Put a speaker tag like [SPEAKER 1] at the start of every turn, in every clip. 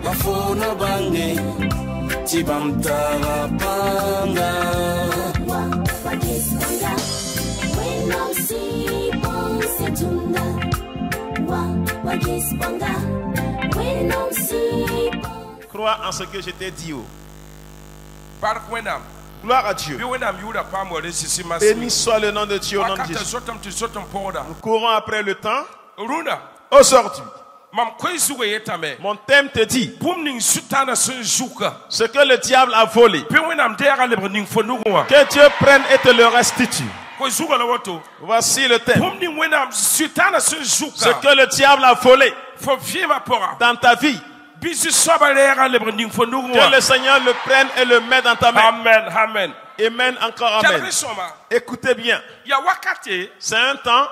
[SPEAKER 1] na fona bange tibamtara panga
[SPEAKER 2] Crois en ce que je t'ai dit. Gloire à Dieu. Béni soit le nom de Dieu au nom de Jésus. Nous courons après le temps. Aujourd'hui, mon thème te dit ce que le diable a volé, que Dieu prenne et te le restitue. Voici le thème. Ce que le diable a volé dans ta vie, que le Seigneur le prenne et le mette dans ta main.
[SPEAKER 1] Amen, amen.
[SPEAKER 2] Amen, encore amen. Écoutez bien. C'est un temps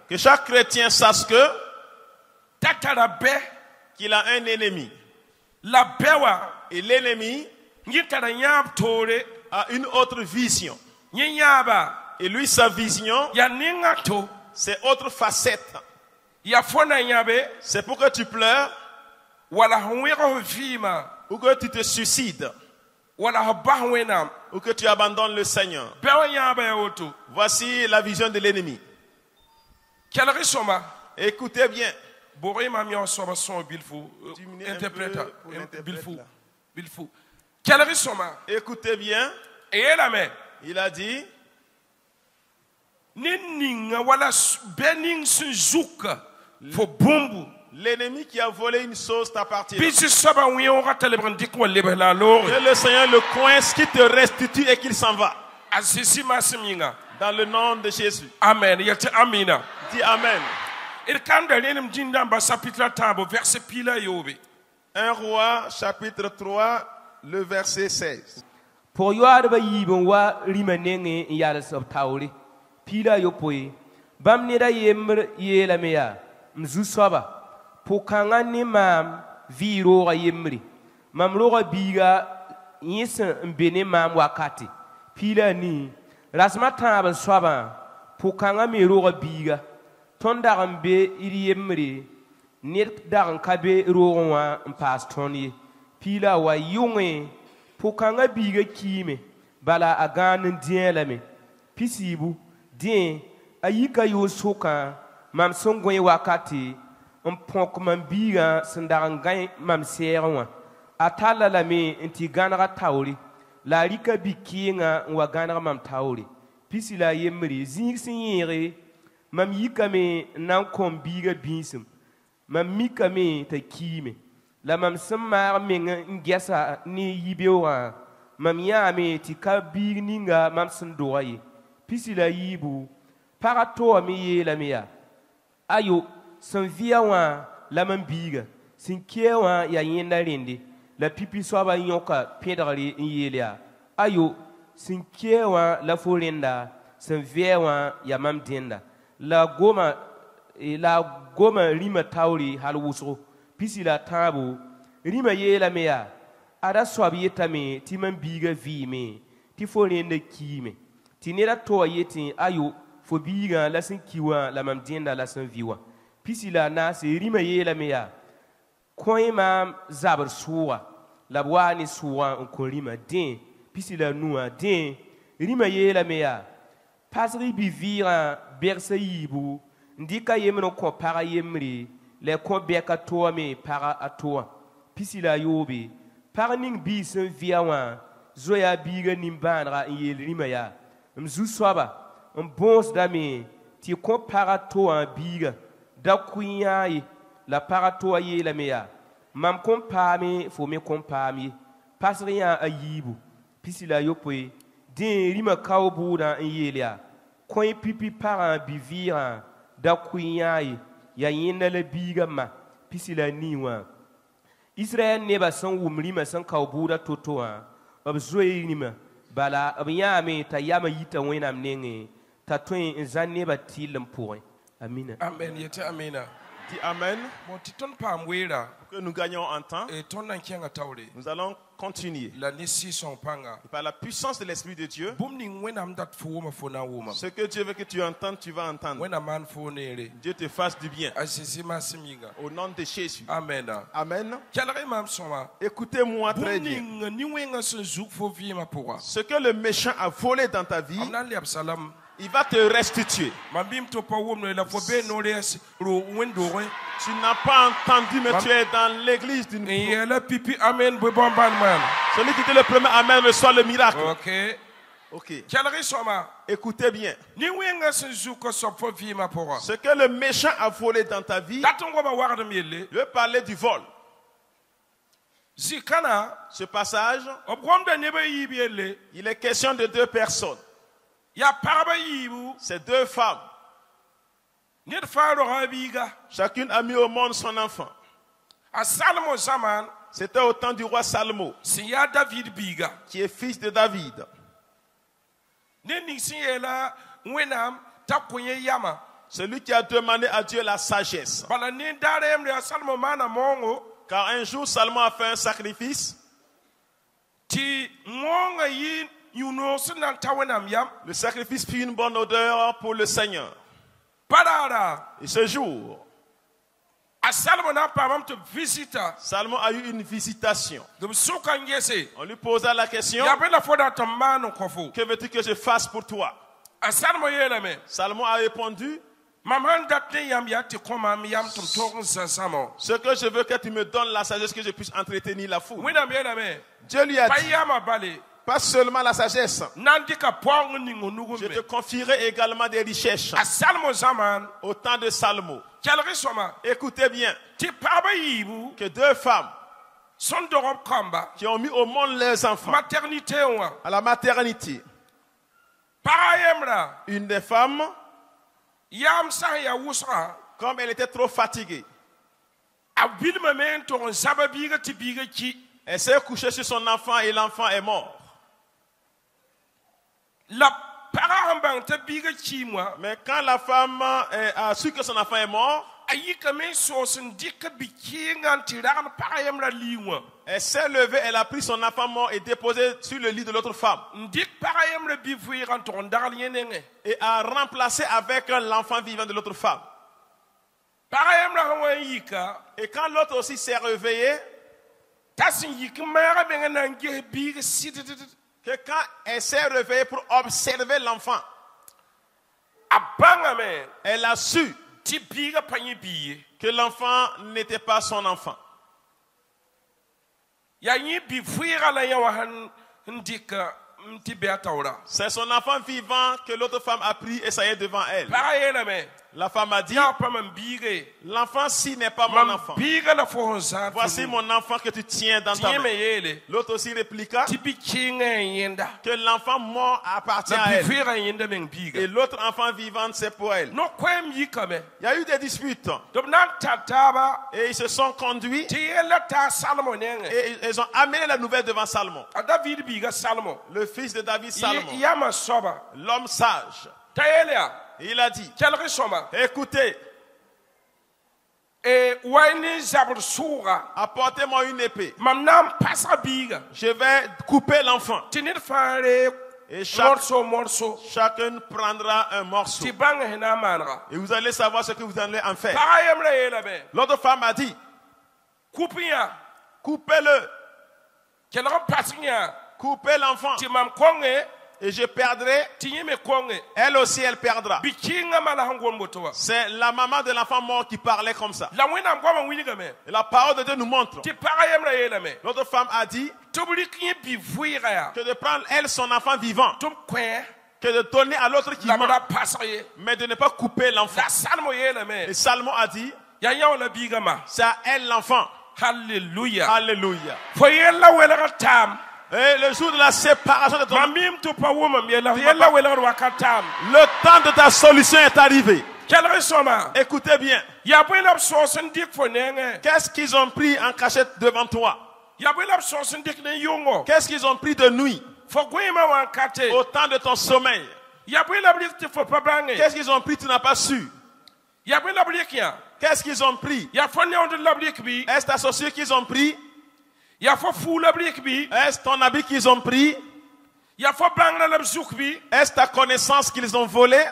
[SPEAKER 2] que chaque chrétien sache que qu'il a un ennemi. Et l'ennemi a une autre vision. Et lui, sa vision, c'est autre facette. C'est pour que tu pleures ou que tu te suicides ou que tu abandonnes le Seigneur. Voici la vision de l'ennemi. Écoutez bien. Écoutez bien. Il a dit l'ennemi qui a volé une chose t'appartient. Que le Seigneur le coince, qu'il te restitue et qu'il s'en va. Dans le nom de Jésus.
[SPEAKER 1] Amen.
[SPEAKER 2] Dis Amen. 1 Roi chapitre 3 le verset 16.
[SPEAKER 3] Pour yoarba yibon wa rimanenge yala sab tawli pila yopoy bam neda yemr yela meya mzu soba pour kangani mam viro ga yemri mam roga biga yis mbene mam wakati pila ni rasma taba soba pour kanga me roga biga tonda gambe iri yemri net dagan kabe roga mpas toni pila wa yunge Pukanga biga kime bala agan dielame pisibu dien ayika yo soka mam songwe wakati ponk mam biga sandarangai mam serwa atala lame inti ganara tawri la rika bikinga wa ganara mam tawri pisila yemri zinsinyere mam yikame nan kom biga binsum mam mikame ta kime la mam samar menga ngesa ni yibewa mam yame ti kabir ninga mam sandoye pisila yibu parato mi yela miya ayo san viawa la mam biga sin kewa ya yenda rende la pipi soba nyoka pedari yelia ayo sin kewa la forenda san viawa ya mam denda la goma rima tauri halwuso pisila tabu rima yela meya ada swabi yetame ti man biga vime ti forende kime ti nera to yeti ayo fo biga la sin kiwa la mam dienda la sin viwa pisila na se rima yela meya koima zabar suwa la bwani suwa on rima den pisila nuwa den rima yela meya pasri bivira bersa yibu ndika yemno ko para yemri le ko beka toa me para atoa pisila yobe para ning bi sen viawa zoya biga nimbanra yelrima ya mzu swaba mbons dame ti ko para toa biga da kunyai la para toa yela me ya mam kom pame fo me kom pame pasriya ayibu pisila yope den rima kawbuda yelia koy pipi para bivira da kunyai ya yinda la biga ma pisila niwa Israel neba san wumrima san kawbuda totoa ab zoyinima bala ab yame ta yama yita wenam nenge ta toin zan neba tilam poin amina
[SPEAKER 1] amen yete amina
[SPEAKER 2] Dis Amen.
[SPEAKER 1] Mon titon pam wera.
[SPEAKER 2] Que nous gagnons en temps.
[SPEAKER 1] Et ton ankianga taure.
[SPEAKER 2] Nous allons continuer.
[SPEAKER 1] La nisi son panga.
[SPEAKER 2] Et par la puissance de l'Esprit de Dieu,
[SPEAKER 1] Bumning when am that fuma fona woman.
[SPEAKER 2] ce que Dieu veut que tu entendes, tu vas entendre.
[SPEAKER 1] When a man fonere.
[SPEAKER 2] Dieu te fasse du bien.
[SPEAKER 1] Asisima simiga.
[SPEAKER 2] Au nom de Jésus.
[SPEAKER 1] Amen.
[SPEAKER 2] Amen.
[SPEAKER 1] Kalare mam soma.
[SPEAKER 2] Écoutez-moi très bien.
[SPEAKER 1] Bumning ni wenga se zouk fo vima pourra.
[SPEAKER 2] Ce que le méchant a volé dans ta vie,
[SPEAKER 1] Amna li absalam.
[SPEAKER 2] il va te restituer.
[SPEAKER 1] Mambim to pa wom la fo be no les ro wendo re.
[SPEAKER 2] Tu n'as pas entendu, mais tu es dans l'église d'une.
[SPEAKER 1] Et la pipi amen be bomban man.
[SPEAKER 2] Celui qui dit le premier amen reçoit le miracle.
[SPEAKER 1] OK.
[SPEAKER 2] Ok.
[SPEAKER 1] Kalare soma.
[SPEAKER 2] Écoutez bien.
[SPEAKER 1] Ni wenga se zouk so fo vima pourra.
[SPEAKER 2] Ce que le méchant a volé dans ta vie,
[SPEAKER 1] Daton go ba warda miele.
[SPEAKER 2] je veux parler du vol.
[SPEAKER 1] Zikana.
[SPEAKER 2] Ce passage,
[SPEAKER 1] Obgomda nebe yibiele.
[SPEAKER 2] il est question de deux personnes.
[SPEAKER 1] Ya paraba yibu.
[SPEAKER 2] C'est deux femmes.
[SPEAKER 1] Nid faro habiga.
[SPEAKER 2] Chacune a mis au monde son enfant.
[SPEAKER 1] A Salmo zaman.
[SPEAKER 2] C'était au temps du roi Salomon,
[SPEAKER 1] Si ya David biga.
[SPEAKER 2] qui est fils de David.
[SPEAKER 1] Nini si yela. Wenam. Takunye yama.
[SPEAKER 2] Celui qui a demandé à Dieu la sagesse.
[SPEAKER 1] Bala ni darem le Salmo mana mongo.
[SPEAKER 2] Car un jour, Salomon a fait un sacrifice.
[SPEAKER 1] Ti monga yi yuno sinan tawenam yam.
[SPEAKER 2] Le sacrifice fit une bonne odeur pour le Seigneur.
[SPEAKER 1] Parara.
[SPEAKER 2] Et ce jour,
[SPEAKER 1] A Salmo na pamam te visita.
[SPEAKER 2] Salomon a eu une visitation.
[SPEAKER 1] Dum sukan yese.
[SPEAKER 2] On lui posa la question,
[SPEAKER 1] Ya bela foda tamano kofo.
[SPEAKER 2] que veux-tu que je fasse pour toi?
[SPEAKER 1] A Salmo yela me.
[SPEAKER 2] Salomon a répondu,
[SPEAKER 1] Maman datne yam ya ti koma mi yam tum togun sansamo.
[SPEAKER 2] ce que je veux que tu me donnes la sagesse, que je puisse entretenir la foule.
[SPEAKER 1] Wenam yela me.
[SPEAKER 2] Dieu lui a dit,
[SPEAKER 1] Payama bale.
[SPEAKER 2] pas seulement la sagesse,
[SPEAKER 1] Nandika pong ningo
[SPEAKER 2] je
[SPEAKER 1] nugume.
[SPEAKER 2] te confierai également des richesses.
[SPEAKER 1] A Salmo zaman.
[SPEAKER 2] Au temps de Salomon.
[SPEAKER 1] Kalri soma.
[SPEAKER 2] Écoutez bien,
[SPEAKER 1] Ti paba yibu.
[SPEAKER 2] que deux femmes
[SPEAKER 1] Son dorom kamba.
[SPEAKER 2] qui ont mis au monde leurs enfants
[SPEAKER 1] Maternité wa.
[SPEAKER 2] à la maternité,
[SPEAKER 1] Parayemra.
[SPEAKER 2] une des femmes,
[SPEAKER 1] Yam sa ya wusra.
[SPEAKER 2] comme elle était trop fatiguée,
[SPEAKER 1] A bilma men to sababiga ti biga ki.
[SPEAKER 2] elle s'est couchée sur son enfant et l'enfant est mort.
[SPEAKER 1] La parahambang te biga ki moi.
[SPEAKER 2] Mais quand la femme a su que son enfant est mort,
[SPEAKER 1] Ayika men sosin dika biki ngan tiran parayemra liwa.
[SPEAKER 2] elle s'est levée, elle a pris son enfant mort et déposé sur le lit de l'autre femme
[SPEAKER 1] Ndik parayemra bifuiran to ndar yenenge.
[SPEAKER 2] et a remplacé avec l'enfant vivant de l'autre femme.
[SPEAKER 1] Parayemra hawa yika.
[SPEAKER 2] Et quand l'autre aussi s'est réveillée,
[SPEAKER 1] Tasin yik mera benga nge biga sit.
[SPEAKER 2] que quand elle s'est réveillée pour observer l'enfant,
[SPEAKER 1] Abanga me.
[SPEAKER 2] elle a su
[SPEAKER 1] Ti biga panyi biye.
[SPEAKER 2] que l'enfant n'était pas son enfant.
[SPEAKER 1] Ya yi bifuira la yawahan ndika mti beataura.
[SPEAKER 2] C'est son enfant vivant que l'autre femme a pris et ça y est devant elle.
[SPEAKER 1] Parayena me.
[SPEAKER 2] La femme a dit,
[SPEAKER 1] Ya pa man bige.
[SPEAKER 2] l'enfant-ci n'est pas mon
[SPEAKER 1] Man
[SPEAKER 2] enfant.
[SPEAKER 1] biga la fohonsa.
[SPEAKER 2] Voici mon enfant que tu tiens dans ta
[SPEAKER 1] Tiye me
[SPEAKER 2] main.
[SPEAKER 1] yele.
[SPEAKER 2] L'autre aussi répliqua
[SPEAKER 1] Ti bikinga yenda.
[SPEAKER 2] que l'enfant mort appartient
[SPEAKER 1] Na
[SPEAKER 2] à elle.
[SPEAKER 1] bifuira yenda men
[SPEAKER 2] Et
[SPEAKER 1] biga.
[SPEAKER 2] l'autre enfant vivant, c'est pour elle.
[SPEAKER 1] No kwem yika me.
[SPEAKER 2] Il y a eu des disputes
[SPEAKER 1] Dom nan tataba.
[SPEAKER 2] et ils se sont conduits
[SPEAKER 1] Ti yela ta Salomon nenge.
[SPEAKER 2] et ils ont amené la nouvelle devant Salomon.
[SPEAKER 1] A David biga Salomon.
[SPEAKER 2] Le fils de David, Salomon,
[SPEAKER 1] Yama soba.
[SPEAKER 2] l'homme sage.
[SPEAKER 1] Ta yelia.
[SPEAKER 2] Il a dit,
[SPEAKER 1] Kelri soma.
[SPEAKER 2] écoutez,
[SPEAKER 1] E wayni zabr soura.
[SPEAKER 2] apportez-moi une épée.
[SPEAKER 1] Mam nam pasa biga.
[SPEAKER 2] Je vais couper l'enfant.
[SPEAKER 1] Tinir fare
[SPEAKER 2] Et
[SPEAKER 1] morceau.
[SPEAKER 2] chacun prendra un morceau.
[SPEAKER 1] Ti banga hena manra.
[SPEAKER 2] Et vous allez savoir ce que vous allez en faire.
[SPEAKER 1] Parayemra yela be.
[SPEAKER 2] L'autre femme a dit,
[SPEAKER 1] Kupiya.
[SPEAKER 2] coupez-le,
[SPEAKER 1] Kelra pasinya.
[SPEAKER 2] coupez l'enfant.
[SPEAKER 1] Ti mam konge.
[SPEAKER 2] Et je perdrai,
[SPEAKER 1] Ti yeme konge.
[SPEAKER 2] elle aussi elle perdra.
[SPEAKER 1] Bikinga mala hangon botowa.
[SPEAKER 2] C'est la maman de l'enfant mort qui parlait comme ça.
[SPEAKER 1] La wena ngwa winiga me.
[SPEAKER 2] Et la parole de Dieu nous montre.
[SPEAKER 1] Ti parayemra yela me.
[SPEAKER 2] L'autre femme a dit
[SPEAKER 1] Tobuli kinye bifuira ya.
[SPEAKER 2] que de prendre elle son enfant vivant,
[SPEAKER 1] Tum kwen.
[SPEAKER 2] que de donner à l'autre qui
[SPEAKER 1] La
[SPEAKER 2] ment,
[SPEAKER 1] mala pasaye.
[SPEAKER 2] mais de ne pas couper l'enfant.
[SPEAKER 1] La salmo yela me.
[SPEAKER 2] Et Salomon a dit,
[SPEAKER 1] Ya yaw la biga ma.
[SPEAKER 2] c'est à elle l'enfant.
[SPEAKER 1] Hallelujah.
[SPEAKER 2] Alléluia.
[SPEAKER 1] Fo yela wela tam.
[SPEAKER 2] Et le jour de la séparation de ton
[SPEAKER 1] Mamim to pa woman yela wela wakatam.
[SPEAKER 2] le temps de ta solution est arrivé.
[SPEAKER 1] Kelri soma.
[SPEAKER 2] Écoutez bien.
[SPEAKER 1] Ya bwela sosen dik fo nenge.
[SPEAKER 2] Qu'est-ce qu'ils ont pris en cachette devant toi?
[SPEAKER 1] Ya bwela sosen dik ne yongo.
[SPEAKER 2] Qu'est-ce qu'ils ont pris de nuit
[SPEAKER 1] Fo gwema wankate.
[SPEAKER 2] au temps de ton sommeil?
[SPEAKER 1] Ya bwela blik ti fo pa bange.
[SPEAKER 2] Qu'est-ce qu'ils ont pris, tu n'as pas su?
[SPEAKER 1] Ya bwela blik ya.
[SPEAKER 2] Qu'est-ce qu'ils ont pris? Est-ce ta chaussure qu'ils ont pris? Est-ce ton habit qu'ils ont pris? Est-ce ta connaissance qu'ils ont volé?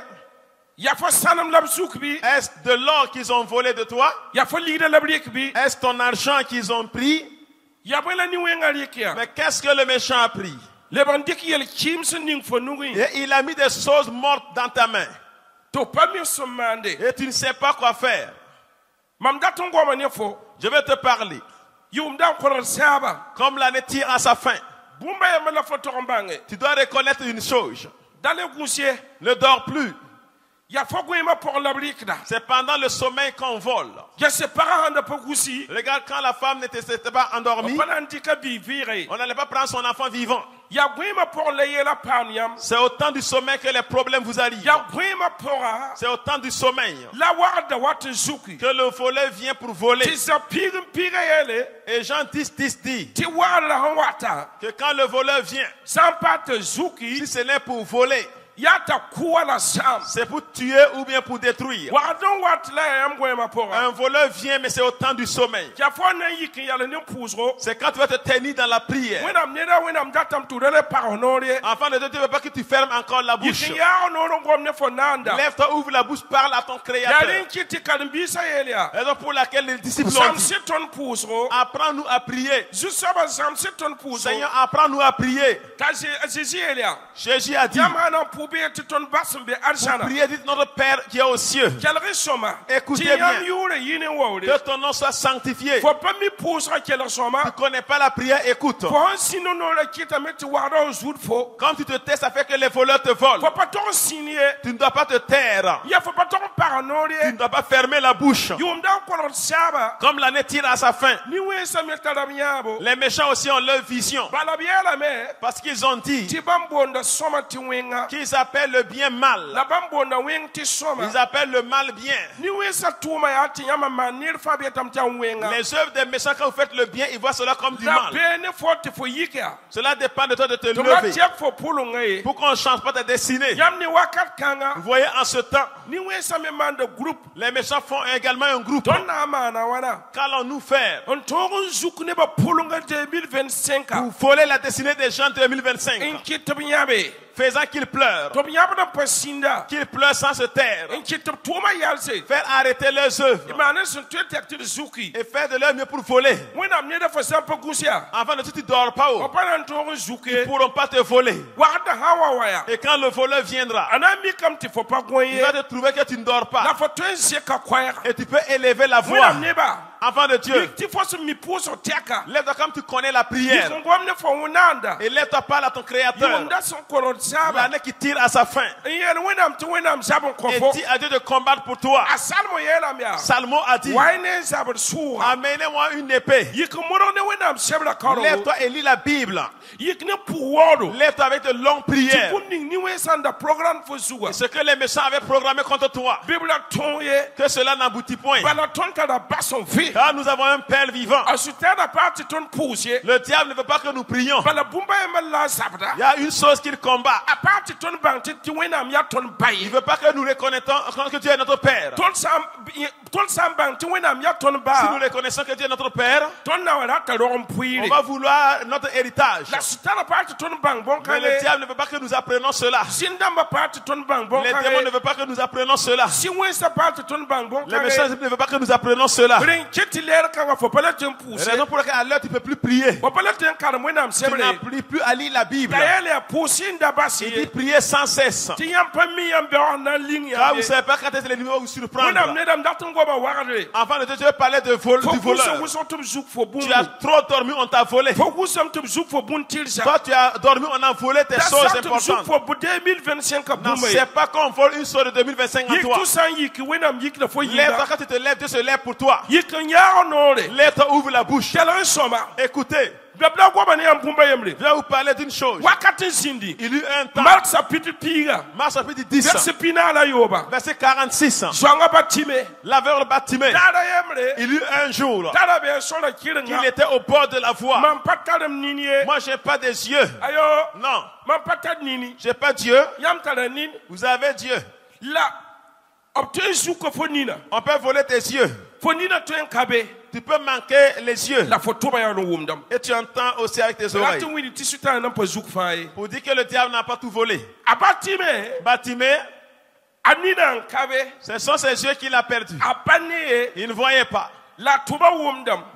[SPEAKER 2] Est-ce de l'or qu'ils ont volé de toi? Est-ce ton argent qu'ils ont pris? Mais qu'est-ce que le méchant a pris? Et il a mis des choses mortes dans ta main. Et tu ne sais pas quoi faire. Je vais te parler. Comme l'année tire à sa fin, tu dois reconnaître une chose. Ne dors plus. C'est pendant le sommeil qu'on vole. Regarde, quand la femme n'était pas endormie, on n'allait pas prendre son enfant vivant. C'est au temps du sommeil que les problèmes vous arrivent. C'est au temps du sommeil que le voleur vient pour voler. Et Jean 10 dit que quand le voleur vient, si ce n'est pour voler, c'est pour tuer ou bien pour détruire. Un voleur vient, mais c'est au temps du sommeil. C'est quand tu vas te tenir dans la prière. Enfant de Dieu, tu ne veux pas que tu fermes encore la bouche. Lève-toi, ouvre la bouche, parle à ton Créateur. Raison pour laquelle les disciples ont dit: apprends-nous à prier. Seigneur, apprends-nous à prier. Jésus a dit: pour prier, dites notre Père qui est aux cieux. Écoutez bien. Que ton nom soit sanctifié. Tu ne connais pas la prière, écoute. Quand tu te tais, ça fait que les voleurs te volent. Tu ne dois pas te taire. Tu ne dois pas fermer la bouche. Comme l'année tire à sa fin, les méchants aussi ont leur vision. Parce qu'ils ont dit qu'ils appellent le bien mal. Ils appellent le mal bien. Les œuvres des méchants, quand vous faites le bien, ils voient cela comme du mal. Cela dépend de toi de te lever pour qu'on ne change pas ta destinée. Vous voyez, en ce temps, les méchants font également un groupe. Qu'allons-nous faire pour voler la destinée des gens de 2025? Faisant qu'ils pleurent. Qu'ils pleurent sans se taire. Faire arrêter leurs œuvres. Et faire de leur mieux pour voler. Avant de tout, tu ne dors pas. Ils ne pourront pas te voler. Et quand le voleur viendra, il va te trouver que tu ne dors pas. Et tu peux élever la voix. Enfant de Dieu, lève-toi comme tu connais la prière. Et lève-toi, parle à ton Créateur. L'année qui tire à sa fin. Et dis à Dieu de combattre pour toi. Salmo a dit: amenez-moi une épée. Lève-toi et lis la Bible. Lève-toi avec de longues prières. Et ce que les méchants avaient programmé contre toi, que cela n'aboutit point. Car nous avons un Père vivant. Le diable ne veut pas que nous prions. Il y a une chose qu'il combat. Il ne veut pas que nous reconnaissons que Dieu est notre Père. Si nous reconnaissons que Dieu est notre Père, on va vouloir notre héritage. Mais le diable ne veut pas que nous apprenions cela. Les démons ne veulent pas que nous apprenions cela. Les méchants ne veulent pas que nous apprenions cela. Raison pour laquelle à l'heure tu ne peux plus prier. Tu n'appliques plus à lire la Bible. Il dit prier sans cesse. Car vous ne savez pas quand est-ce que l'ennemi va vous surprendre. Enfin, je vais parler du voleur. Tu as trop dormi, on t'a volé. Toi, tu as dormi, on a volé tes choses importantes. Ne sais pas qu'on vole une chose de 2025 en toi. Lève-toi, quand tu te lèves, Dieu se lève pour toi. Lève-toi, ouvre la bouche. Écoutez. Je vais vous parler d'une chose. Il y eut un temps. Marc chapitre 10. Verset 46. L'aveugle Bartimée. Il y eut un jour qu'il était au bord de la voie. Moi, je n'ai pas des yeux. Non. Je n'ai pas Dieu. Vous avez Dieu. On peut voler tes yeux. Tu peux manquer les yeux. Et tu entends aussi avec tes oreilles. Pour dire que le diable n'a pas tout volé. Bartimée, ce sont ses yeux qu'il a perdus. Il ne voyait pas.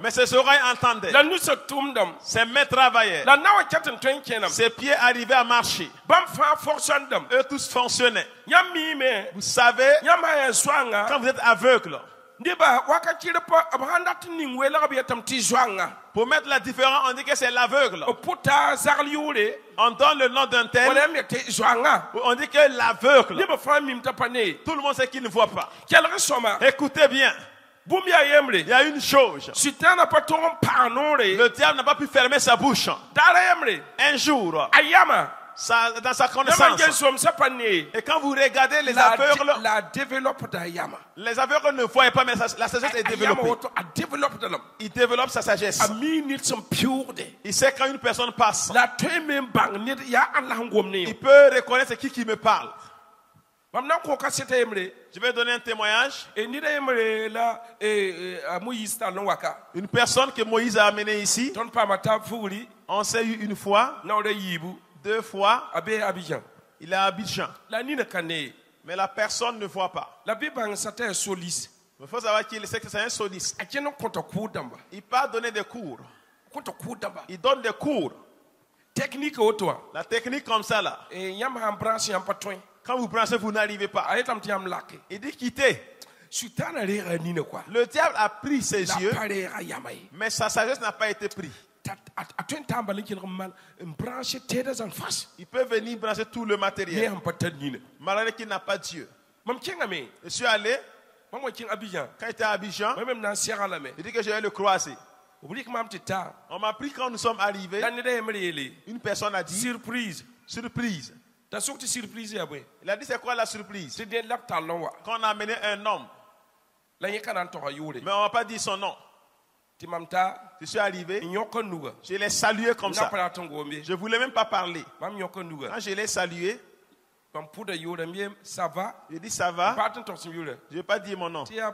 [SPEAKER 2] Mais ses oreilles entendaient. Ses mains travaillaient. Ses pieds arrivaient à marcher. Eux tous fonctionnaient. Vous savez, quand vous êtes aveugle, pour mettre la différence, on dit que c'est l'aveugle. On donne le nom d'un tel. On dit que l'aveugle. Tout le monde sait qu'il ne voit pas. Écoutez bien. Il y a une chose. Le diable n'a pas pu fermer sa bouche. Un jour, dans sa connaissance. Et quand vous regardez les aveugles, les aveugles ne voient pas, mais la sagesse est développée. Il développe sa sagesse. Il sait quand une personne passe. Il peut reconnaître qui me parle. Je vais donner un témoignage. Une personne que Moïse a amenée ici. On s'est eu une fois, 2 fois. Il est à Abidjan. Mais la personne ne voit pas. Il faut savoir qu'il sait que c'est un soliste. Il part donner des cours. Il donne des cours. La technique comme ça là. Quand vous branchez, vous n'arrivez pas. Il dit quittez. Le diable a pris ses yeux, mais sa sagesse n'a pas été prise. Il peut venir brancher tout le matériel. Malgré qu'il n'a pas Dieu. Je suis allé, quand il était à Abidjan, il dit que je vais le croiser. On m'a pris quand nous sommes arrivés. Une personne a dit surprise. Il a dit c'est quoi la surprise? Quand on a amené un homme, mais on ne m'a pas dit son nom. Je suis arrivé, je l'ai salué comme ça. Je ne voulais même pas parler. Quand je l'ai salué, ça va? Il dit ça va? Je ne vais pas dire mon nom. Il a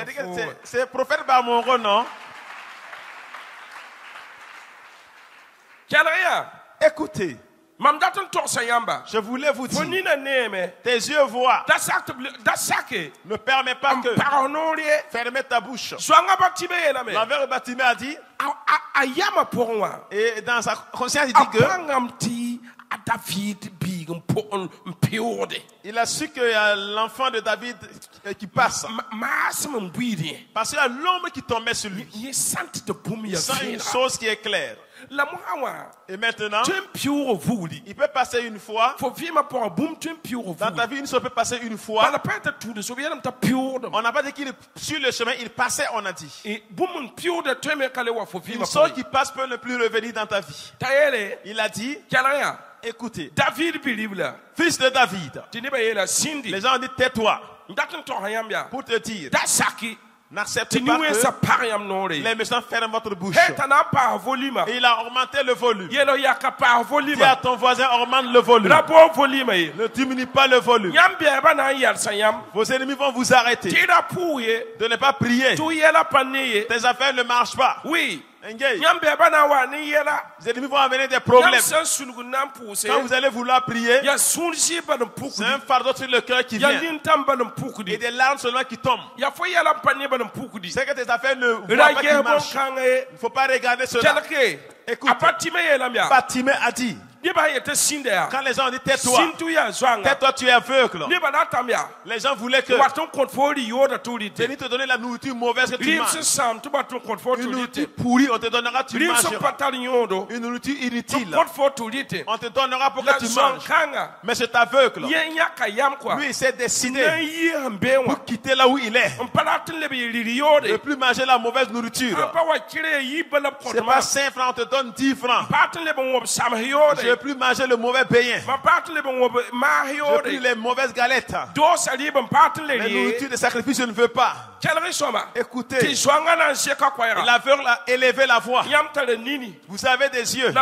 [SPEAKER 2] dit que c'est prophète Bamoro, non? Écoutez. Je voulais vous dire, tes yeux voient. Ne permets pas que fermer ta bouche. L'envers Bartimée a dit, et dans sa conscience il dit que il a su qu'il y a l'enfant de David qui passe. Parce qu'il y a l'ombre qui tombait sur lui. Il sent une chose qui est claire. Et maintenant, il peut passer une fois. Dans ta vie, une chose peut passer une fois. On n'a pas dit qu'il sur le chemin, il passait, on a dit. Une chose qui passe peut ne plus revenir dans ta vie. Il a dit, écoutez, fils de David, les gens ont dit tais-toi. Pour te dire, n'acceptez pas que les méchants ferment votre bouche. Et il a augmenté le volume. Dis à ton voisin, augmente le volume. Ne diminue pas le volume. Vos ennemis vont vous arrêter de ne pas prier. Tes affaires ne marchent pas. Oui. Les ennemis vont amener des problèmes. Quand vous allez vouloir prier, c'est un fardeau sur le cœur qui vient. Et des larmes seulement qui tombent. C'est que tes affaires ne vont pas qui marchent. Il ne faut pas regarder cela. Écoute, Bartimée a dit, quand les gens ont dit tais-toi, tais-toi, tu es aveugle. Les gens voulaient que venir te donner la nourriture mauvaise que tu manges. Une nourriture pourrie, on te donnera, tu mangeras. Une nourriture inutile, on te donnera pour que tu manges. Mais cet aveugle, lui, il s'est décidé pour quitter là où il est. Ne plus manger la mauvaise nourriture. C'est pas 5 francs, on te donne 10 francs. Je ne veux plus manger le mauvais pain. Je ne veux plus les mauvaises galettes. Les nourritures de sacrifice, je ne veux pas. Écoutez, l'aveugle a élevé la voix. Vous avez des yeux,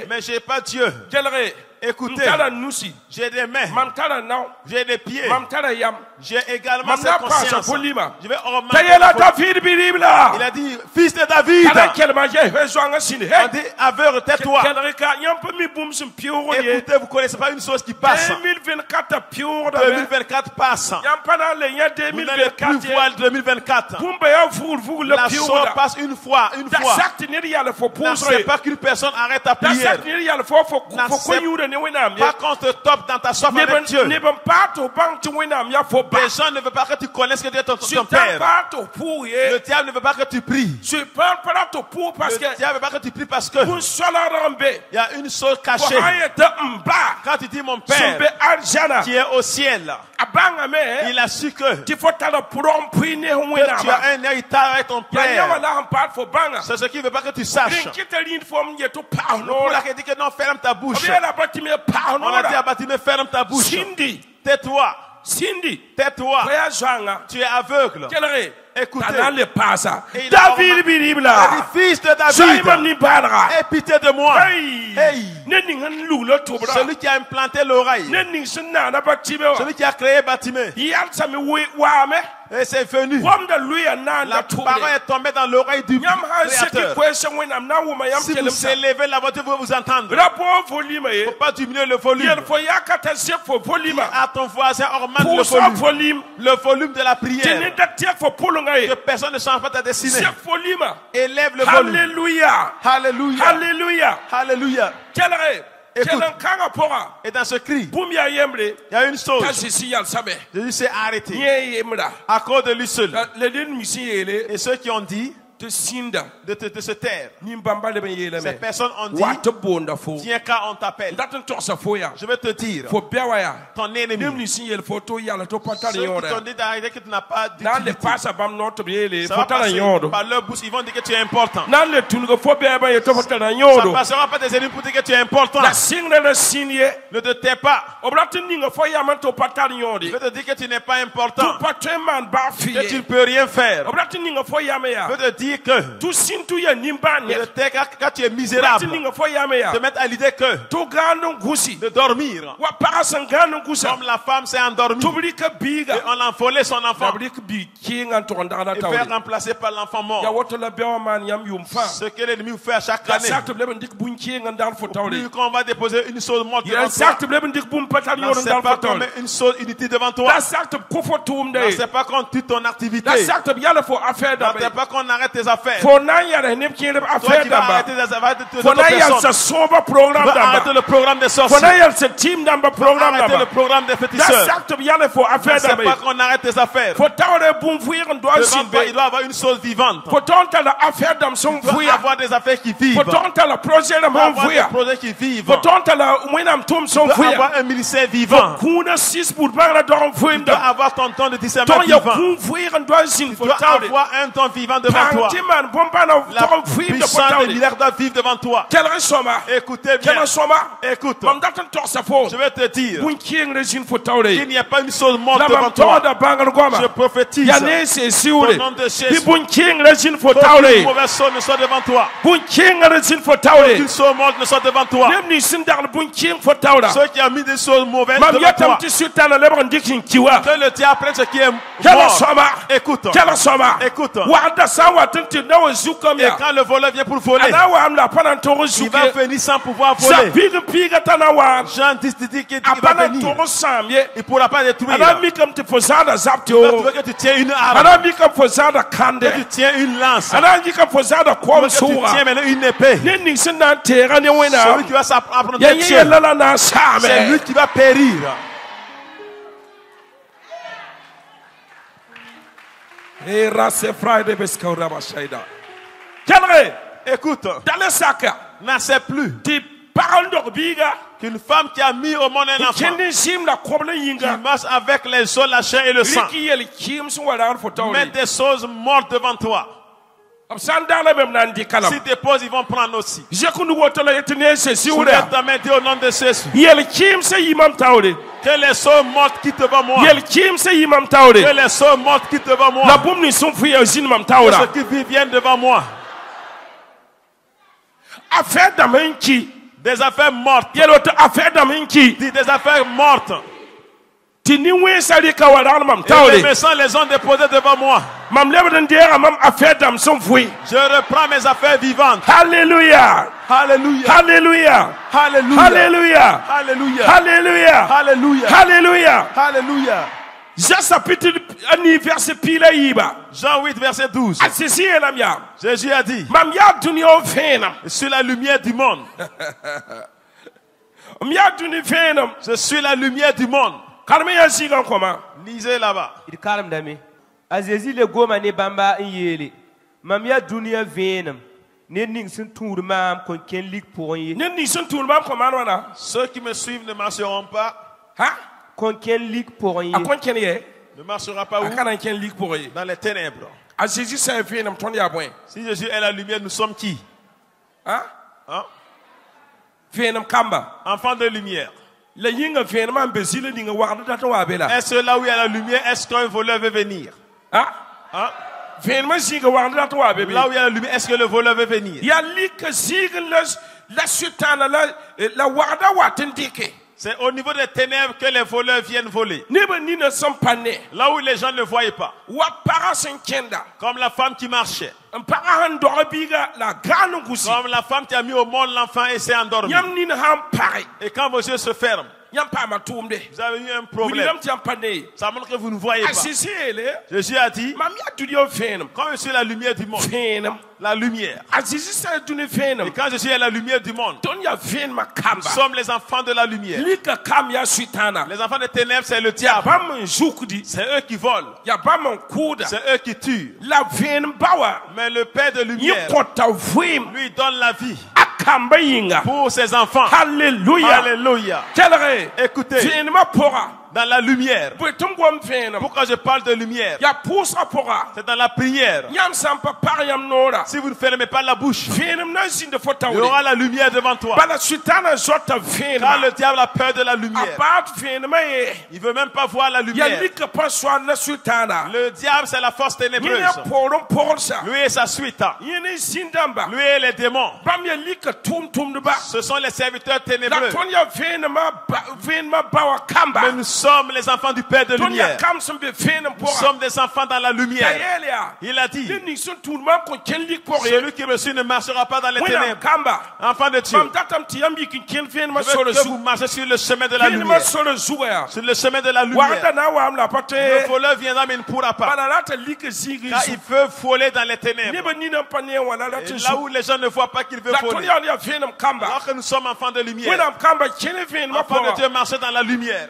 [SPEAKER 2] mais je n'ai pas Dieu. Écoutez, j'ai des mains, j'ai des pieds, j'ai également cette conscience. Je vais augmenter. Il a dit, fils de David, on dit, aveugle, tais-toi. Écoutez, vous ne connaissez pas une chose qui passe. 2024 passe. Vous n'allez plus voir 2024. La chose passe une fois. C'est pas qu'une personne arrête à prier. Pas qu'on te top dans ta soif avec Dieu. Les gens ne veulent pas que tu connaisses que Dieu est ton Père. Le diable ne veut pas que tu pries. Le diable ne veut pas que tu pries parce que il y a une chose cachée. Quand tu dis mon Père qui est au ciel, il a su que tu as un héritage avec ton Père. C'est ce qui ne veut pas que tu saches. Pour la dit que non, ferme ta bouche. On a dit à Bartimée, ferme ta bouche. Tais-toi. Tais-toi. Tu es aveugle. Écoutez.
[SPEAKER 3] David Biribla.
[SPEAKER 2] Fils de David. Aie pitié de moi. Celui qui a implanté l'oreille. Celui qui a créé Bartimée. Et c'est venu. La parole est tombée dans l'oreille du Créateur. Si vous élevez la voix, vous vous entendre. Il ne faut pas diminuer le volume. À ton voisin, augmente le volume. Le volume de la prière. Que personne ne change pas ta destinée. Élève le volume.
[SPEAKER 3] Alléluia.
[SPEAKER 2] Alléluia.
[SPEAKER 3] Alléluia.
[SPEAKER 2] Alléluia. Écoute. Et dans ce cri, il y a une chose. Jésus s'est arrêté à cause de lui seul. Et ceux qui ont dit de se taire, ces personnes ont dit, viens quand on t'appelle. Je vais te dire, ton ennemi, ceux qui t'ont dit d'arrêter que tu n'as pas d'utilité, ça va passer par leur bouche, ils vont dire que tu es important. Ça ne passera pas des ennemis pour dire que tu es important. Ne te tais pas. Je vais te dire que tu n'es pas important, que tu ne peux rien faire. Je vais te dire que quand tu es misérable, te mettre à l'idée que de dormir, comme la femme s'est endormie, et on a volé son enfant, et faire remplacer par l'enfant mort. Ce que l'ennemi fait à chaque année, plus qu'on va déposer une chose morte devant toi, non, c'est pas qu'on met une chose inutile devant toi, non, c'est pas qu'on tue ton activité, non, c'est pas qu'on arrête tes affaires. Toi qui vas arrêter tes affaires de personnes. Tu vas arrêter le programme des sorciers. Tu vas arrêter le programme des féticheurs. C'est pas qu'on arrête tes affaires. Devant toi, il doit avoir une chose vivante. Il doit avoir des affaires qui vivent. Il doit avoir des projets qui vivent. Il doit avoir un ministère vivant. Il doit avoir ton temps de discernement vivant. Il doit avoir un temps vivant devant toi. La puissance des milliards doit vivre devant toi. Écoutez bien. Écoute. Je vais te dire qu'il n'y a pas une chose morte devant toi. Je prophétise au nom de Jésus. Qu'aucune mauvaise chose ne soit devant toi. Qu'aucune chose morte ne soit devant toi. Ceux qui ont mis des choses mauvaises devant toi, que le diable prenne ce qui est mort. Écoute. Écoute. Et quand le voleur vient pour voler, il va venir sans pouvoir voler. Jean 10 dit qu'il va venir. Il ne pourra pas détruire. Tu veux que tu tiens une arme, que tu tiens une lance, que tu tiens maintenant une épée. Celui qui va s'apprendre, c'est lui qui va périr. Écoute, n'en sait plus qu'une femme qui a mis au monde un enfant, qui marche avec les os, la chair et le sang, met des choses mortes devant toi. Si tes poses, ils vont prendre aussi. Soulève ta main, dis au nom de Jésus. Que les choses mortes quittent devant moi. Que les choses mortes quittent devant moi. Que ceux qui vivent viennent devant moi. Des affaires mortes.
[SPEAKER 1] Il y a l'autre affaire d'Aminki.
[SPEAKER 2] Des affaires mortes.
[SPEAKER 1] Et les médecins
[SPEAKER 2] les ont déposées devant moi.
[SPEAKER 1] Je
[SPEAKER 2] reprends mes affaires vivantes.
[SPEAKER 1] Alléluia.
[SPEAKER 2] Alléluia.
[SPEAKER 1] Alléluia.
[SPEAKER 2] Alléluia.
[SPEAKER 1] Alléluia.
[SPEAKER 2] Alléluia.
[SPEAKER 1] Alléluia.
[SPEAKER 2] Alléluia.
[SPEAKER 1] Alléluia.
[SPEAKER 2] Alléluia.
[SPEAKER 1] Jean
[SPEAKER 2] 8 verset 12. Jésus a dit, je suis la lumière du monde. Je suis la lumière du monde. Lisez là-bas.
[SPEAKER 3] Azezi le goma ne bamba yele. Mamia dunia venam. Ne ning sun tour mam kon ken lik pour y.
[SPEAKER 1] Ne ning sun tour mam comment wana?
[SPEAKER 2] Ceux qui me suivent ne marcheront pas.
[SPEAKER 1] Hein?
[SPEAKER 3] Kon ken lik pour y.
[SPEAKER 1] A kon ken ye?
[SPEAKER 2] Ne marchera pas où? Dans les ténèbres.
[SPEAKER 1] A Jésus c'est venam ton ya point.
[SPEAKER 2] Si Jésus est la lumière, nous sommes qui?
[SPEAKER 1] Hein?
[SPEAKER 2] Hein?
[SPEAKER 1] Venam kamba.
[SPEAKER 2] Enfants de lumière.
[SPEAKER 1] Est-ce
[SPEAKER 2] que là où il y a la lumière, est-ce qu'un voleur veut venir?
[SPEAKER 1] Hein?
[SPEAKER 2] Hein?
[SPEAKER 1] Là où il y
[SPEAKER 2] a la lumière, est-ce que le voleur veut venir?
[SPEAKER 1] Il y a
[SPEAKER 2] c'est au niveau des ténèbres que les voleurs viennent voler. Là où les gens ne voyaient pas. Comme la femme qui marchait. Comme la femme qui a mis au monde l'enfant et s'est endormie. Et quand vos yeux se ferment, vous avez eu un problème. Ça montre que vous ne voyez pas. Jésus a dit, quand je suis la lumière du monde, la lumière. Et quand je suis la lumière du monde, nous sommes les enfants de la lumière. Les enfants des ténèbres, c'est le diable. C'est eux qui volent. C'est eux qui tuent. Mais le Père de lumière, lui donne la vie pour ses enfants.
[SPEAKER 1] Alléluia.
[SPEAKER 2] Alléluia. Écoutez, dans la lumière. Pourquoi je parle de lumière? C'est dans la prière. Si vous ne fermez pas la bouche, il y aura la lumière devant toi. Car le diable a peur de la lumière. Il ne veut même pas voir la lumière. Le diable, c'est la force ténébreuse. Lui et sa suite. Lui et les démons. Ce sont les serviteurs ténébreux. Mais nous sommes les enfants du Père de lumière. Nous sommes des enfants dans la lumière. Il a dit, celui qui me suit ne marchera pas dans les ténèbres. Enfant de Dieu, je veux que vous marchez sur le chemin de la lumière. Sur le chemin de la lumière. Le voleur viendra mais il ne pourra pas. Car il veut voler dans les ténèbres. Et là où les gens ne voient pas qu'il veut voler. Alors que nous sommes enfants de lumière. Enfants de Dieu, marchez dans la lumière.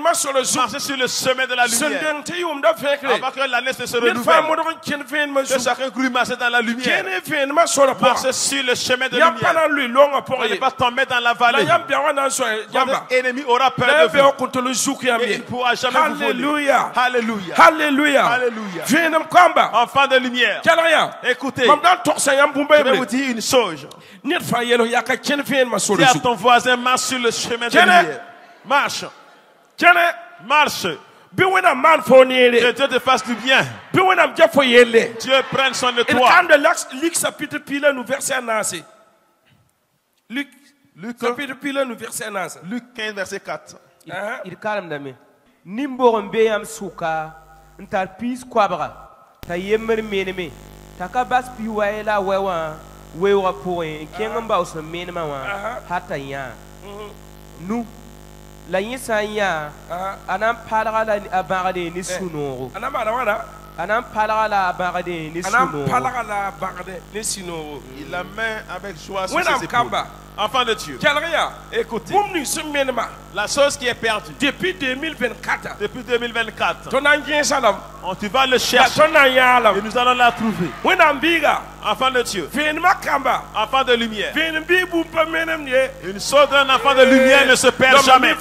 [SPEAKER 2] Marchez sur le chemin de la lumière. Avant que l'année se renouvelle. Que chacun grue marcher dans la lumière. Marchez sur le chemin de lumière. Pour ne pas tomber dans la vallée. Votre ennemi aura peur de vous. Et il ne pourra jamais vous voler. Alléluia.
[SPEAKER 1] Alléluia.
[SPEAKER 2] Alléluia. Enfant de lumière. Écoutez. Je vais vous dire une chose. Dis à ton voisin, marche sur le chemin de lumière. Marche. Marche. Que Dieu te fasse du bien. Dieu prenne soin de toi. Luc 15 verset 4.
[SPEAKER 3] Il calme dame. Nimbo mbeyam suka. Ntar pis kwabra. Ta yemer meneme. Taka bas pi waela wewa. Wewa poe. Kengamba usa menema wa. Hata ya. Nu. La yisanya anam palga la abagade ni sunoro anam palga la abagade ni sunoro
[SPEAKER 2] il la main avec joie sur ses épaules. Enfant de Dieu, écoutez, la chose qui est perdue
[SPEAKER 1] depuis 2024,
[SPEAKER 2] tu vas le chercher et nous allons la trouver. Enfant de Dieu, enfant de lumière, une chose d'un enfant de lumière ne se perd jamais.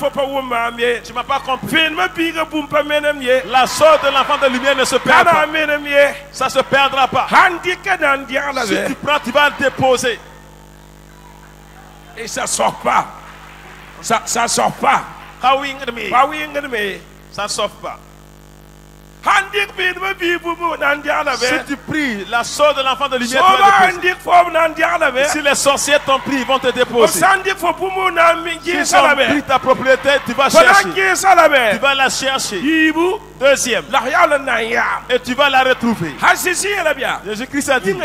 [SPEAKER 2] Tu m'as pas compris. La chose de l'enfant de lumière ne se perd pas. Ça se perdra pas. Si tu prends, tu vas le déposer.
[SPEAKER 1] Et ça sort pas. Ça sort pas.
[SPEAKER 2] Ça ne sort pas. Si tu pries, la sœur de l'enfant de lumière va te déposer. Si les sorciers t'ont pris, ils vont te déposer. S'ils ont pris ta propriété, tu vas chercher. Tu vas la chercher. Deuxième. Et tu vas la retrouver. Jésus-Christ a dit,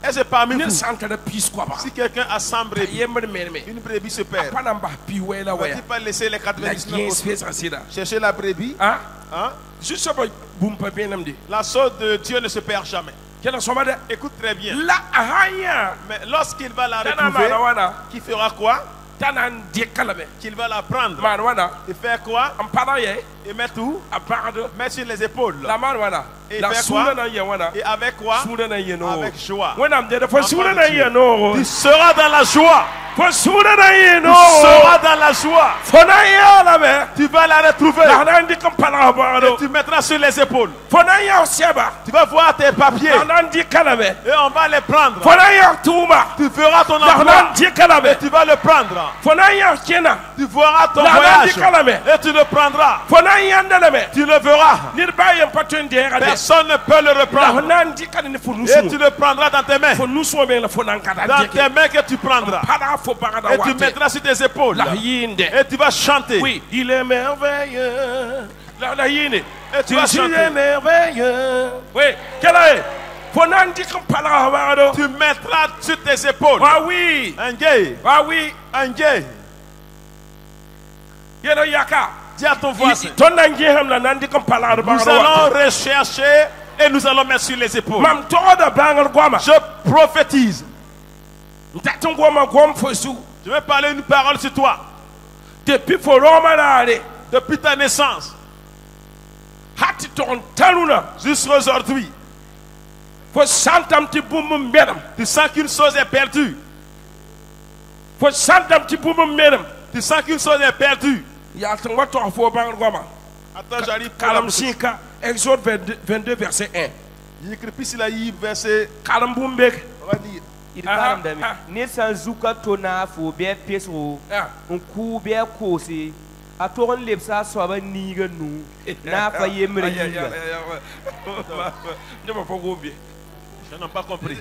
[SPEAKER 2] et c'est parmi vous, si quelqu'un a 100 brebis, une brebis se perd, va-t-il pas laisser les 99 chercher la brebis? La sœur de Dieu ne se perd jamais. Écoute très bien. Mais lorsqu'il va la retrouver, qui fera quoi? Qu'il va la prendre et faire quoi? Et mettre où? Mettre sur les épaules. Et faire quoi? Et avec quoi? Avec joie. Tu seras dans la joie. Tu seras dans la joie. Tu vas la retrouver. Et tu mettras sur les épaules. Tu vas voir tes papiers. Et on va les prendre. Tu feras ton emploi. Et tu vas le prendre. Tu verras ton voyage. Et tu le prendras. Tu le verras. Personne ne peut le reprendre. Et tu le prendras dans tes mains. Dans tes mains que tu prendras. Et tu mettras sur tes épaules. Et tu vas chanter.
[SPEAKER 1] Oui, il est merveilleux.
[SPEAKER 2] Et tu vas chanter.
[SPEAKER 1] Merveilleux. Oui, quelle est?
[SPEAKER 2] Tu mettras sur tes épaules.
[SPEAKER 1] Ah oui.
[SPEAKER 2] Un gay.
[SPEAKER 1] Ah oui.
[SPEAKER 2] Un gay. Dis à ton voisin. Nous allons rechercher et nous allons mettre sur les épaules. Je prophétise. Je vais parler une parole sur toi. Depuis ta naissance jusqu'à aujourd'hui, tu sens qu'une chose est perdue. Tu sens qu'une chose est perdue. Attends, j'arrive.
[SPEAKER 1] Exode 22, verset 1.
[SPEAKER 2] Il écrit plus il a eu verset. On va dire. Je n'ai pas compris.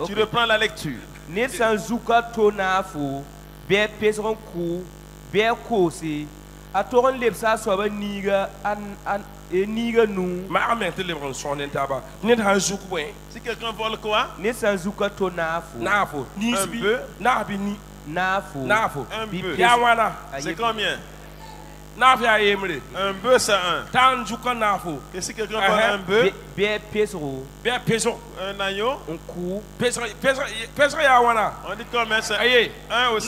[SPEAKER 2] Tu reprends la lecture. Si quelqu'un vole quoi? Un bœuf. C'est combien? Un bœuf c'est un. Et si quelqu'un vole un bœuf, un agneau, on dit combien c'est un aussi.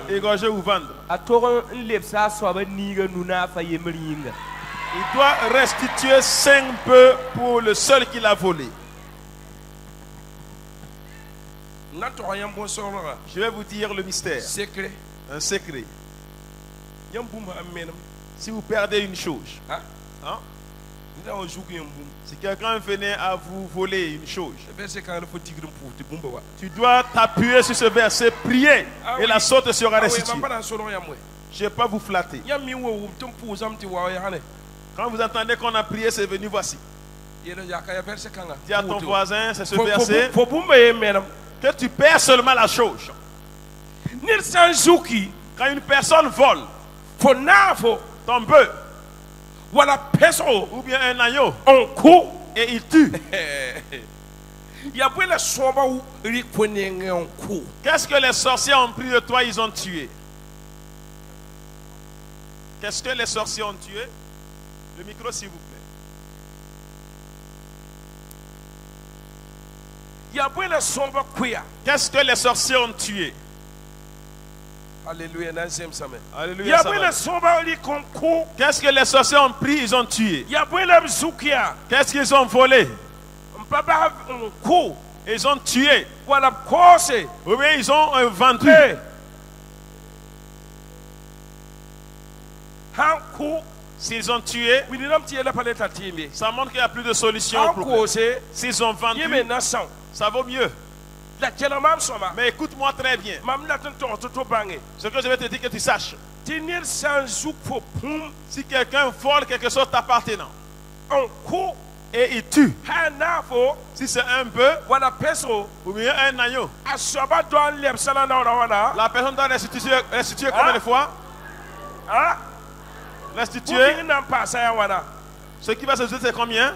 [SPEAKER 2] Égorger ou vendre. Il doit restituer 5 bœufs pour le seul qui l'a volé. Je vais vous dire le mystère. Un secret. Si vous perdez une chose, si quelqu'un venait à vous voler une chose, tu dois t'appuyer sur ce verset, prier, et la sorte sera restituée. Je ne vais pas vous flatter. Quand vous entendez qu'on a prié, c'est venu, voici. Dis à ton voisin, c'est ce verset. Que tu perds seulement la chose. Quand une personne vole ton bœuf ou bien un agneau et il tue, qu'est-ce que les sorciers ont pris de toi? Ils ont tué. Qu'est-ce que les sorciers ont tué? Le micro s'il vous plaît. Qu'est-ce que les sorciers ont tué?
[SPEAKER 1] Alléluia.
[SPEAKER 2] Alléluia. Qu'est-ce que les sorciers ont pris? Ils ont tué. Qu'est-ce qu'ils ont volé? Ils ont tué. Ou bien ils ont vendu. S'ils ont tué, ça montre qu'il n'y a plus de solution au problème. S'ils ont vendu, ça vaut mieux. Mais écoute-moi très bien. Ce que je vais te dire que tu saches. Si quelqu'un vole quelque chose t'appartenant et il tue, si c'est un bœuf ou bien un agneau, la personne doit restituer combien de fois? Restituer. Ce qui va s'ajouter, c'est combien?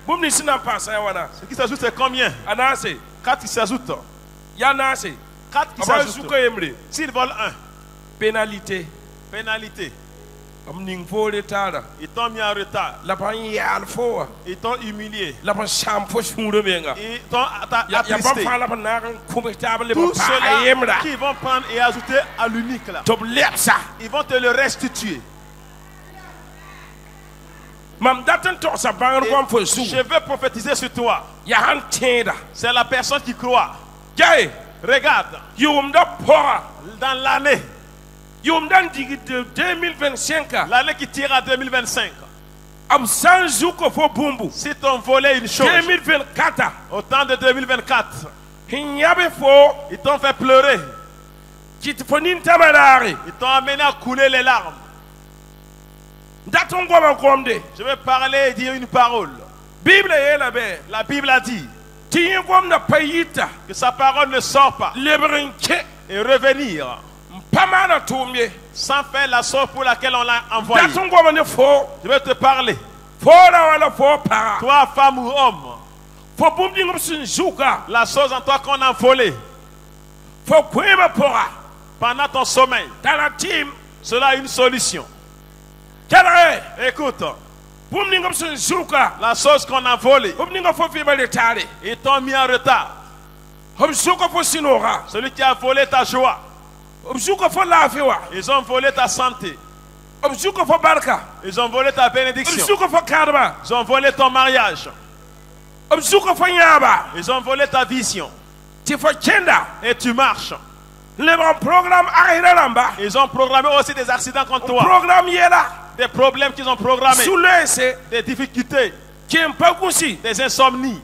[SPEAKER 2] Ce qui s'ajoute, c'est combien? 4 qui s'ajoutent. 4 qui s'ajoutent. S'il vole un, pénalité. Ils t'ont mis en retard. Ils t'ont humilié. Ils t'ont attristé. Tout cela qu'ils vont prendre et ajouter à l'unique là, ils vont te le restituer. Je veux prophétiser sur toi. C'est la personne qui croit. Regarde. Dans l'année 2025, l'année qui tire à 2025, si t'ont volé une chose, au temps de 2024, ils t'ont fait pleurer, ils t'ont amené à couler les larmes. Je vais parler et dire une parole. La Bible a dit que sa parole ne sort pas et revenir sans faire la sorte pour laquelle on l'a envoyé. Je vais te parler. Toi, femme ou homme, la chose en toi qu'on a volée pendant ton sommeil, cela a une solution. Écoute, la chose qu'on a volée, ils t'ont mis en retard. Celui qui a volé ta joie, ils ont volé ta santé, ils ont volé ta bénédiction, ils ont volé ton mariage, ils ont volé ta vision, et tu marches. Ils ont programmé aussi des accidents contre toi, des problèmes qu'ils ont programmés, des difficultés, des insomnies.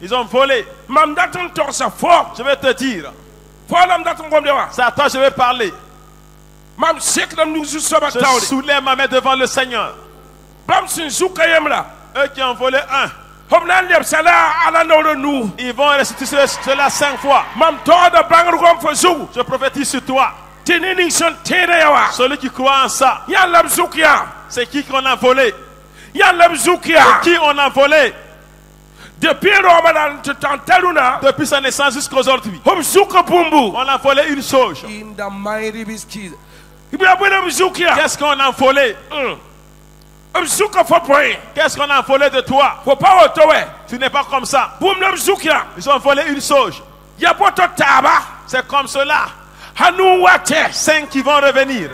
[SPEAKER 2] Ils ont volé. Je vais te dire, c'est à toi que je vais parler. Je soulève ma main devant le Seigneur. Eux qui ont volé un, ils vont restituer cela 5 fois. Je prophétise sur toi. Celui qui croit en ça, c'est qui qu'on a volé? C'est qui on a volé? Depuis sa naissance jusqu'à aujourd'hui, on a volé une chose. Qu'est-ce qu'on a volé? Qu'est-ce qu'on a volé de toi? Tu n'es pas comme ça. Ils ont volé une chose. C'est comme cela. 5 qui vont revenir.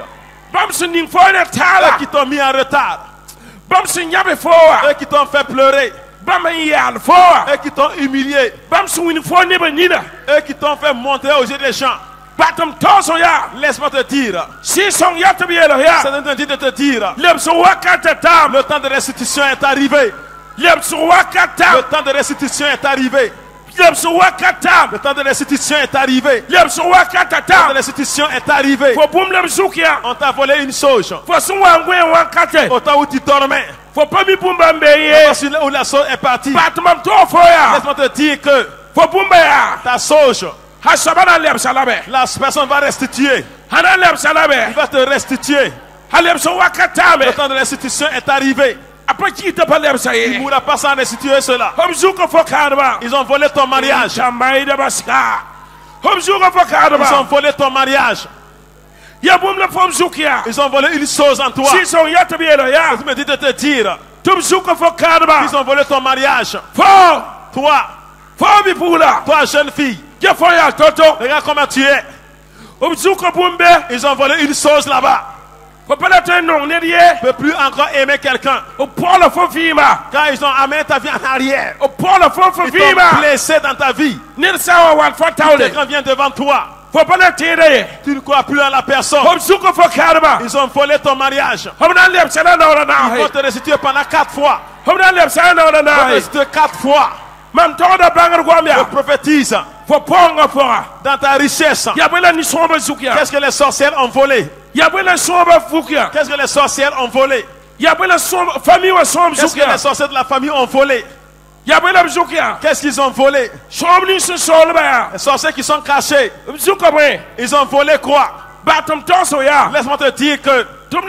[SPEAKER 2] Eux qui t'ont mis en retard. Eux qui t'ont fait pleurer. Eux qui t'ont humilié. Eux qui t'ont fait monter aux yeux des gens. Laisse-moi te dire. C'est de te dire. Le temps de restitution est arrivé. Le temps de restitution est arrivé. Le temps de restitution est arrivé. Le temps de restitution est arrivé. On t'a volé une chose. Au temps où tu dormais. Où la chose est partie. Laisse-moi te dire que ta chose, la personne va restituer. Il va te restituer. Le temps de restitution est arrivé. Il ne mourra pas sans restituer cela. Ils ont volé ton mariage. Ils ont volé ton mariage. Ils ont volé une chose en toi. Je me dis de te dire. Ils ont volé ton mariage. Toi jeune fille. Regarde comment tu es. Ils ont volé une chose là-bas. Tu ne peux plus encore aimer quelqu'un. Quand ils ont amené ta vie en arrière. Ils t'ont blessé dans ta vie. Quelqu'un vient devant toi. Tu ne crois plus à la personne. Ils ont volé ton mariage. Ils vont te restituer pendant 4 fois. Ils vont te restituer 4 fois. Je prophétise dans ta richesse. Qu'est-ce que les sorcières ont volé? Qu'est-ce que les sorcières ont volé? Qu'est-ce que les sorcières de la famille ont volé? Qu'est-ce qu'ils ont volé? Les sorciers qui sont cachés, ils ont volé quoi? Laisse-moi te dire que qu'ils vont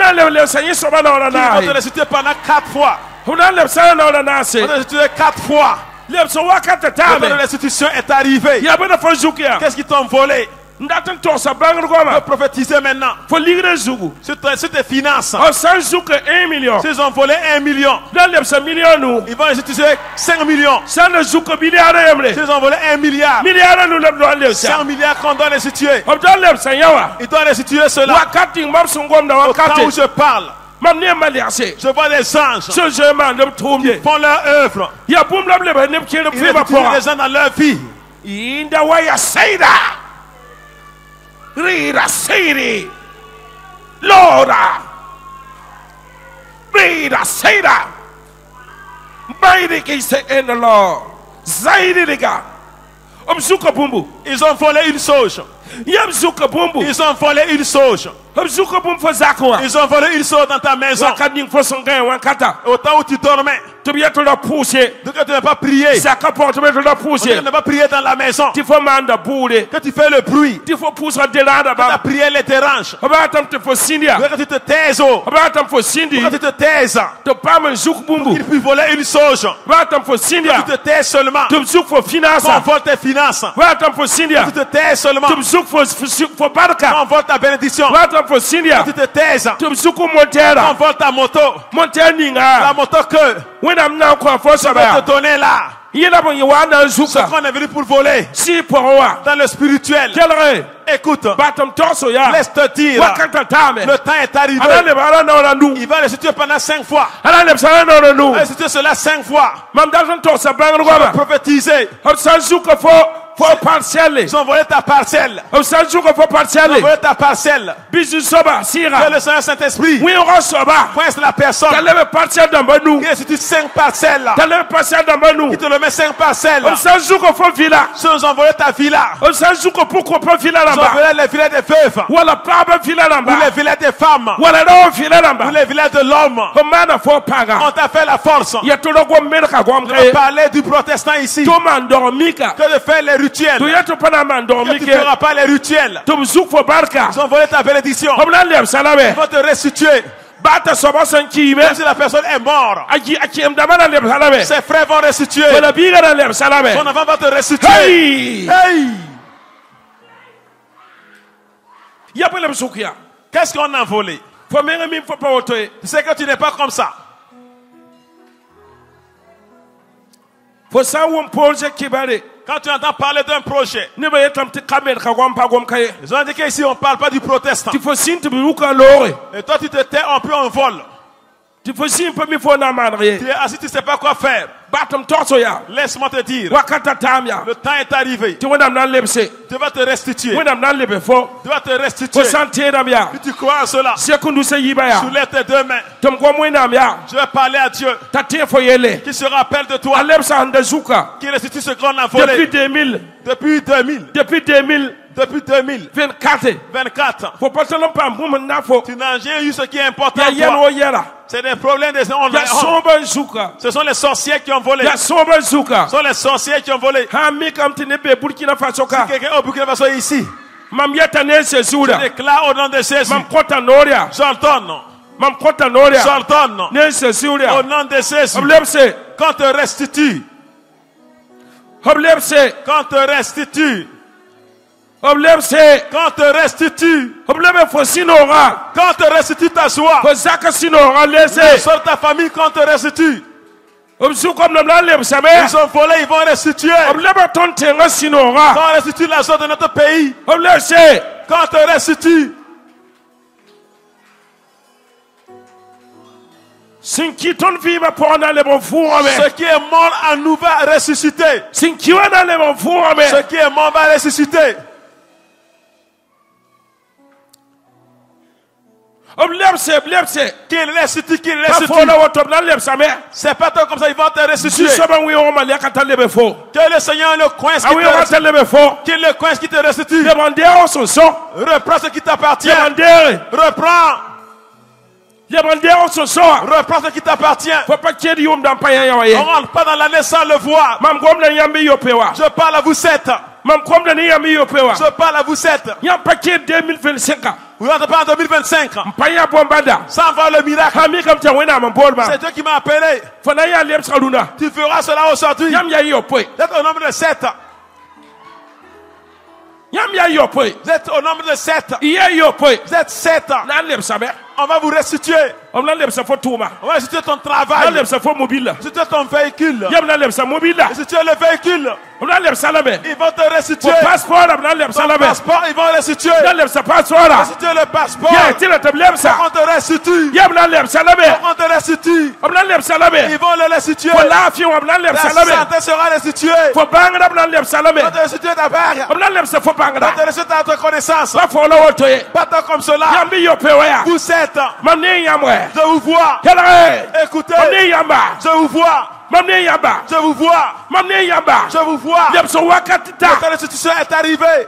[SPEAKER 2] te réciter pendant 4 fois. On te réciter 4 fois. Le temps de restitution est arrivé. Qu'est-ce qu'ils t'ont volé? Je peux prophétiser maintenant sur tes finances. S'ils ont volé 1 million, ils vont restituer 5 millions. S'ils ont volé 1 milliard, 5 milliards qu'on doit restituer. Ils doivent restituer cela. Au temps où je parle, je vois des anges qui font leur œuvre. Ils restituent les gens dans leur vie.
[SPEAKER 1] Rira Siri Lora Rira Sira Mighty Kise in the Lord Zaidi Liga Omzuka Bumbu. Ils ont volé une sauge. Yamzuka Bumbu. Ils ont volé une sauge. Omzuka Bumbu Zakwa. Ils ont volé une sauge dans ta maison. Au temps où tu dormais. Tu n'as pas prié. Tu n'as pas prié dans la maison. Que tu fais le bruit. Que ta prière les dérange. Que tu te taises. Que tu te taises. Il peut voler une sauge. Que tu te taises seulement. Qu'on vole tes finances. Que tu te taises seulement. Qu'on vole ta bénédiction. Que tu te taises. Qu'on vole ta moto. La moto que je vais te donner là. Ce qu'on est venu pour voler. Dans le spirituel. Écoute. Laisse te dire. Le temps est arrivé. Il va restituer pendant 5 fois. Il va restituer cela 5 fois. Je vais prophétiser. Ils ont volé ta parcelle. Ils ont volé ta parcelle. Que le Seigneur Saint-Esprit pointe la personne qui restitue 5 parcelles. Qui te le met 5 parcelles. Ils ont volé ta villa. Ils ont volé les villas des veuves. Ou les villas des femmes. Ou les villas de l'homme. On t'a fait la force. De parler du protestant ici. Que de faire les rituels. Que tu ne feras pas les rituels. Ils ont volé ta bénédiction. Ils vont te restituer. Même si la personne est morte, ses frères vont restituer. Son enfant va te restituer. Hey! Qu'est-ce qu'on a volé? Tu sais que tu n'es pas comme ça. Quand tu entends parler d'un projet, ils ont dit qu'ici on ne parle pas du protestant. Et toi tu te tais, on vole. Tu es assis, tu ne sais pas quoi faire. Laisse-moi te dire. Le temps est arrivé. Tu vas te restituer. Tu vas te restituer. Si tu crois en cela, soulève tes 2 mains. Je vais parler à Dieu. Qui se rappelle de toi. Qui restitue ce qu'on a volé. Depuis 2000. Depuis 2024. Tu n'as jamais eu ce qui est important pour toi. C'est des problèmes des hommes. Ce sont les sorciers qui ont volé. Ce sont les sorciers qui ont volé. Si quelqu'un au Burkina Faso est ici, je déclare au nom de Jésus. J'ordonne. Au nom de Jésus. Quand te restitue. Quand te restitue. Quand te restitue. Quand te restitue ta joie. Sors ta famille quand te restitue. Ils ont volé, ils vont restituer. Quand on restitue la joie de notre pays. Quand te restitue. Ce qui est mort en nous va ressusciter. Ce qui est mort va ressusciter.
[SPEAKER 2] Qu'il restitue, qu'il restitue. C'est pas toi comme ça, ils vont te restituer. Que le Seigneur le coince, qu'il le coince, qui te restitue. Reprends ce qui t'appartient. Reprends. Reprends ce qui t'appartient. On rentre pas dans l'année sans le voir. Je parle à vous sept. Je parle à vous sept. Vous n'entrez pas en 2025 sans voir le miracle. C'est Dieu qui m'a appelé. Tu feras cela aujourd'hui. Vous êtes au nombre de 7. Vous êtes au nombre de 7. Vous êtes 7. On va vous restituer. On va restituer ton travail. Restituer ton véhicule. Restituer le véhicule. Ils vont te restituer. Ton passeport, ils vont restituer. Restituer le passeport. On te restitue. On te restitue. Ils vont le restituer. La santé sera restituée. On te restituer ta bague. On te restituer ta connaissance. Pas tant comme cela. Vous êtes. Je vous vois. Écoutez. Je vous vois. Je vous vois. Je vous vois. Votre restitution est arrivée.